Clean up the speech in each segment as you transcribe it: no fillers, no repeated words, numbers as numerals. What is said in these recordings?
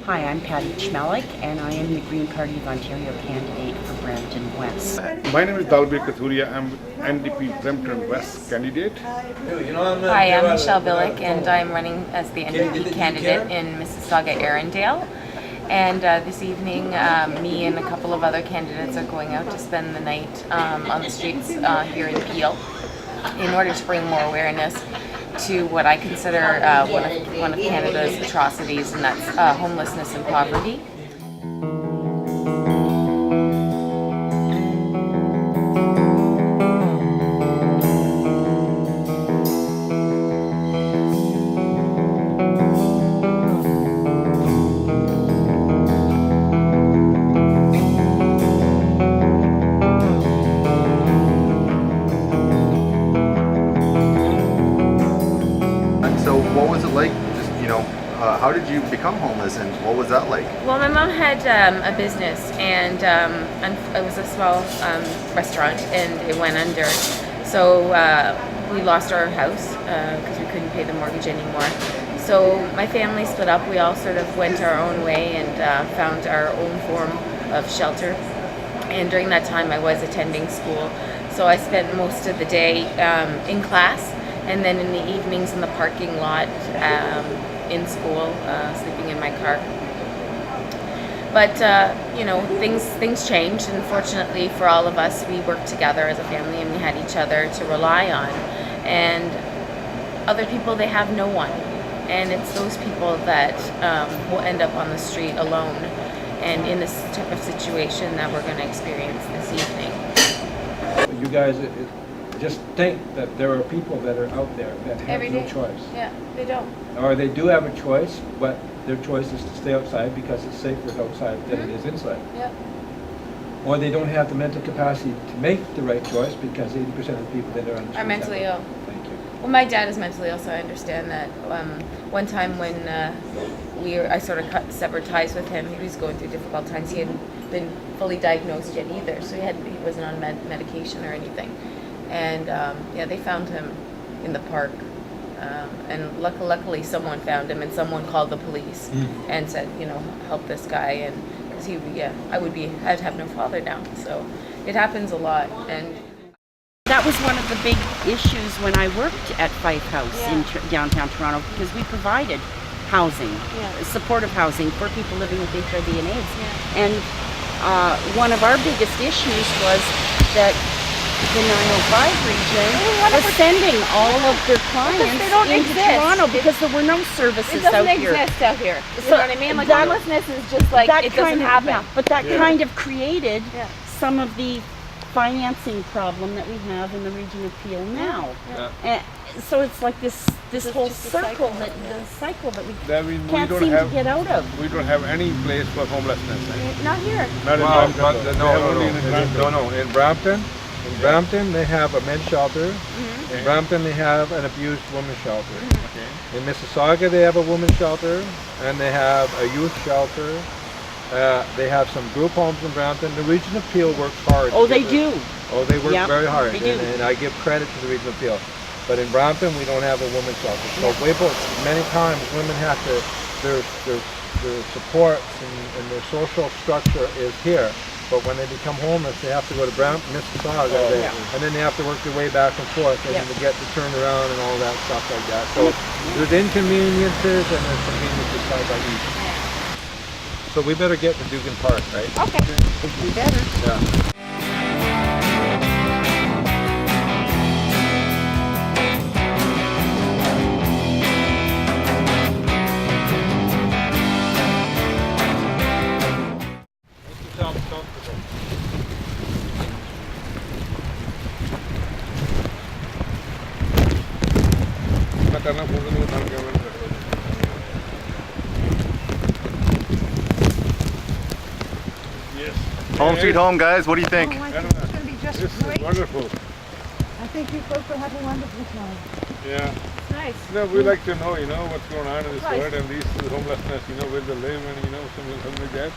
Hi, I'm Patti Chmelyk, and I am the Green Party of Ontario candidate for Brampton West. My name is Dalbir, Kathuria. I'm NDP Brampton West candidate. Hi, I'm Michelle Bilek, and I'm running as the NDP candidate in Mississauga-Erindale. And this evening, me and a couple of other candidates are going out to spend the night on the streets here in Peel in order to bring more awareness to what I consider one of Canada's atrocities, and that's homelessness and poverty. So what was it like, just, how did you become homeless and what was that like? Well, my mom had a business, and it was a small restaurant, and it went under. So we lost our house because we couldn't pay the mortgage anymore. So my family split up. We all sort of went our own way and found our own form of shelter. And during that time, I was attending school. So I spent most of the day in class, and then in the evenings in the parking lot in school, sleeping in my car. But things changed, and fortunately for all of us, we worked together as a family, and we had each other to rely on. And other people, they have no one, and it's those people that will end up on the street alone, and in this type of situation that we're going to experience this evening. You guys just think that there are people that are out there that have no choice. Yeah, they don't. Or they do have a choice, but their choice is to stay outside because it's safer outside than it is inside. Yeah. Or they don't have the mental capacity to make the right choice because 80% of the people that are on the street Are mentally ill. Thank you. Well, my dad is mentally ill, so I understand that. One time when I sort of severed ties with him, he was going through difficult times. He hadn't been fully diagnosed yet either, so he wasn't on medication or anything. And they found him in the park, and luckily someone found him, and someone called the police and said, help this guy, and because I'd have no father now, so it happens a lot. And That was one of the big issues when I worked at Fife House in downtown Toronto, because we provided housing, supportive housing for people living with HIV and AIDS. And one of our biggest issues was that the 905 region was sending all of their clients into Toronto because there were no services out here. It doesn't exist out here. You know what I mean? Like, homelessness is just like, it doesn't happen. Yeah, but that kind of created some of the financing problem that we have in the region of Peel now. And so it's like this whole cycle that we can't seem to get out of. We don't have any place for homelessness. Right? Not here. Not in Brampton. No. In Brampton, they have a men's shelter. In Brampton, they have an abused women's shelter. In Mississauga, they have a women's shelter, and they have a youth shelter. They have some group homes in Brampton. The region of Peel works hard. Oh, they do. Oh, they work very hard, they do. and I give credit to the region of Peel. But in Brampton, we don't have a women's shelter. So many times, women have to, their support and their social structure is here. But when they become homeless, they have to go to Mississauga, and then they have to work their way back and forth, and then to get to turn around and all that stuff like that. So there's inconveniences and there's conveniences side by each. So we better get to Dugan Park, right? Okay. We better. Yeah. Home sweet home, guys. What do you think? Oh, I think it's going to be just This great. is wonderful. I think you folks will have a wonderful time. Yeah. Nice. We like to know, what's going on in this world, and these homelessness, where they live, and something like that.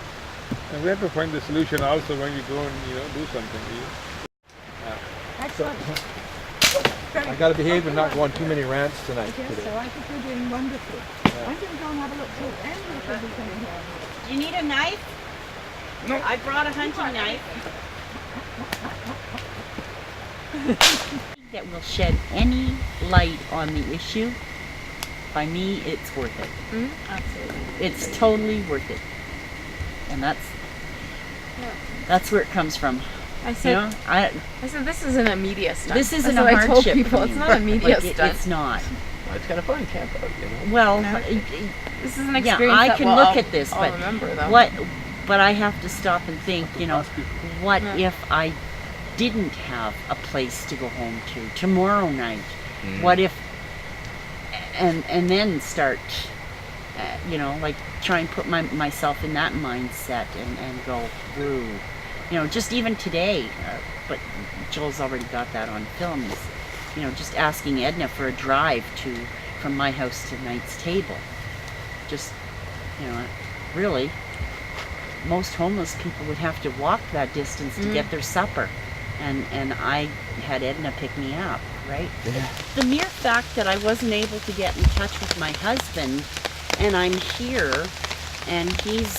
And we have to find the solution also when you go and do something. Excellent. I got to behave and not go on too many rants tonight. Yes, Today. so I think you're doing wonderful. I think go and have a look too. And we should be coming here. Do you need a knife? No. I brought a hunting knife. That will shed any light on the issue. By me, it's worth it. Absolutely. It's totally worth it. And that's where it comes from. I You said, know, I this isn't a media stunt. this isn't That's a what I told hardship. people. for It's me. not a media Like, stunt. It's not. Well, it's kind of fun, camp out, you know? Well, This is an yeah, experience I that can we'll look all- at this, I'll but remember though. but I have to stop and think, you know, what Yeah. if I didn't have a place to go home to tomorrow night? What if, and then start, you know, like try and put myself in that mindset and go through, you know, just even today, but Joel's already got that on film, is, you know, just asking Edna for a drive from my house to Knight's Table. Just, you know, really, most homeless people would have to walk that distance to get their supper. And I had Edna pick me up, right? Yeah. The mere fact that I wasn't able to get in touch with my husband, and I'm here, and he's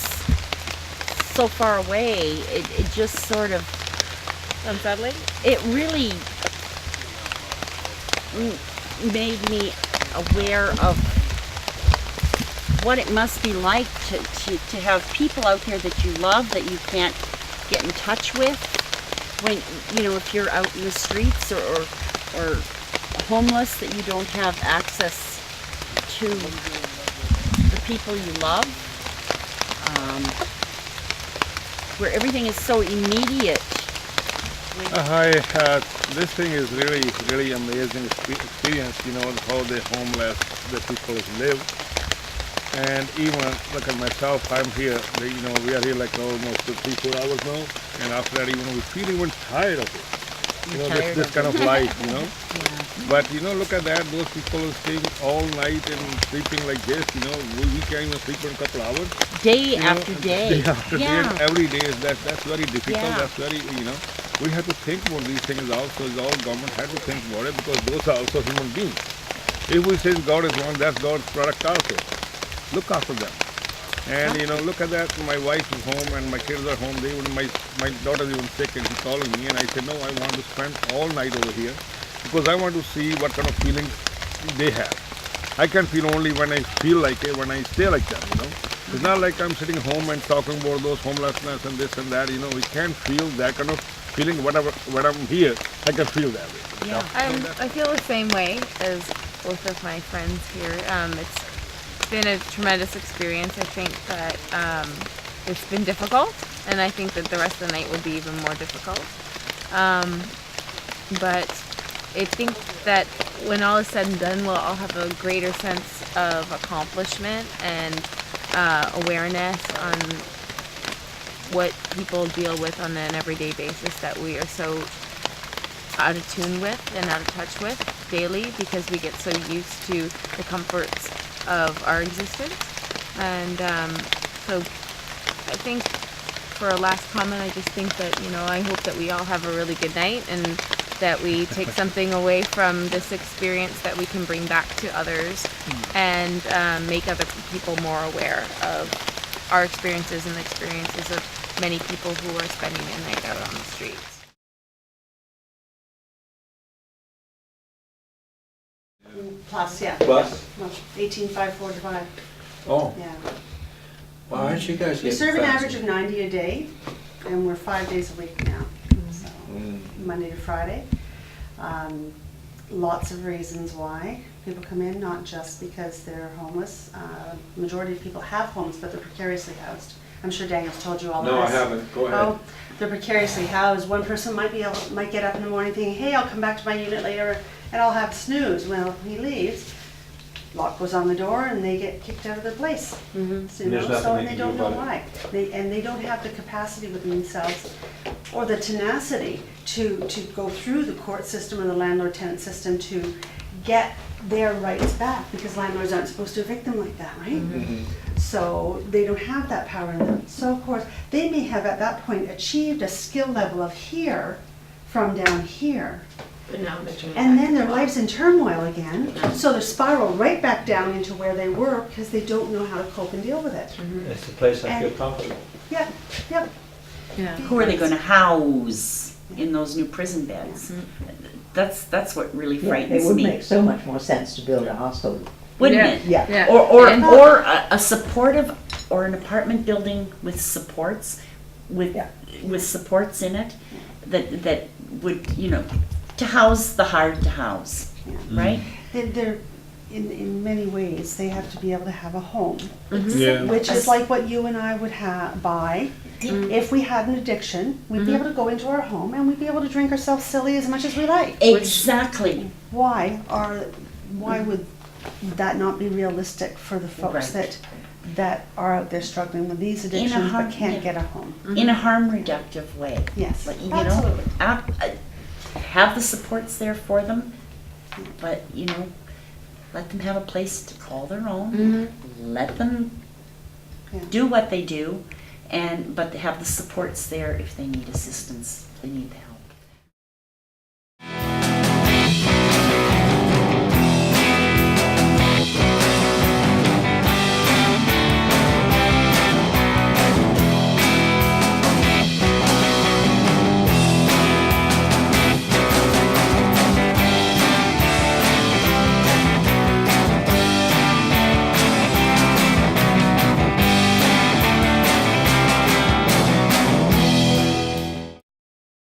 so far away, it just sort of... Unsettling? It really made me aware of what it must be like to have people out here that you love that you can't get in touch with. When, you know, if you're out in the streets or homeless, that you don't have access to the people you love, where everything is so immediate. Hi, this thing is really amazing experience, you know, how the homeless, the people live. And even look at myself, I'm here, you know, we are here like almost 3-4 hours now. And after that, even we feel even tired of it. You know, this kind of life, you know. But, you know, look at that, those people are staying all night and sleeping like this, you know. We can't even sleep for a couple hours. Day You know, after day. Day after day, and every day is that's very difficult. Yeah. That's very, you know, we have to think about these things also. All government has to think about it because those are also human beings. If we say God is one, that's God's product also. Look after them. And you know, look at that. My wife is home and my kids are home. My daughter is even sick and she's calling me, and I said no, I want to spend all night over here because I want to see what kind of feelings they have. I can feel only when I feel like it, when I stay like that, you know. It's not like I'm sitting home and talking about those homelessness and this and that, you know. We can't feel that kind of feeling. Whatever, when I'm here, I can feel that way. Yeah. I feel the same way as both of my friends here. It's been a tremendous experience. I think that it's been difficult, and I think that the rest of the night would be even more difficult. But I think that when all is said and done, we'll all have a greater sense of accomplishment and awareness on what people deal with on an everyday basis that we are so out of tune with and out of touch with daily because we get so used to the comforts of our existence. And so I think for a last comment, I just think that, you know, I hope that we all have a really good night and that we take something away from this experience that we can bring back to others and make other people more aware of our experiences and the experiences of many people who are spending their night out on the streets. Plus, yeah. Plus? 18,545. Oh, Yeah. well, aren't you guys We getting serve an fancy? average of 90 a day, and we're 5 days a week now. So Monday to Friday. Lots of reasons why people come in, not just because they're homeless. Majority of people have homes, but they're precariously housed. I'm sure Daniel's told you all No, I this. haven't. Go ahead. Oh, they're precariously housed. One person might get up in the morning thinking, hey, I'll come back to my unit later and I'll have snooze. Well, he leaves, lock goes on the door, and they get kicked out of their place. So, you There's know, nothing so they and they can don't do know about why. They don't have the capacity within themselves or the tenacity to go through the court system or the landlord-tenant system to get their rights back, because landlords aren't supposed to evict them like that, right? So they don't have that power in them. So of course, they may have at that point achieved a skill level of here from down here, But now they're turning And back then their to life's in turmoil again, so they spiral right back down into where they were because they don't know how to cope and deal with it. It's the place I feel And- comfortable. Yep, yep. Yeah. Who are they going to house in those new prison beds? That's what really Yeah, frightens it would me. make so much more sense to build a hostel. Wouldn't Yeah. it? Yeah. Yeah. Or And- a supportive, or an apartment building with supports, with Yeah. with supports in it, that would, you know, to house the hard to house, right? They're, in many ways, they have to be able to have a home, Yeah. which is like what you and I would buy. If we had an addiction, we'd be able to go into our home and we'd be able to drink ourselves silly as much as we like. Exactly. Why would that not be realistic for the folks Right. that are out there struggling with these addictions harm- but can't yeah. get a home? In a harm reductive way. Yes, Like, absolutely. Have the supports there for them, but, you know, let them have a place to call their own. Let them Yeah. do what they do, but they have the supports there if they need assistance, if they need the help.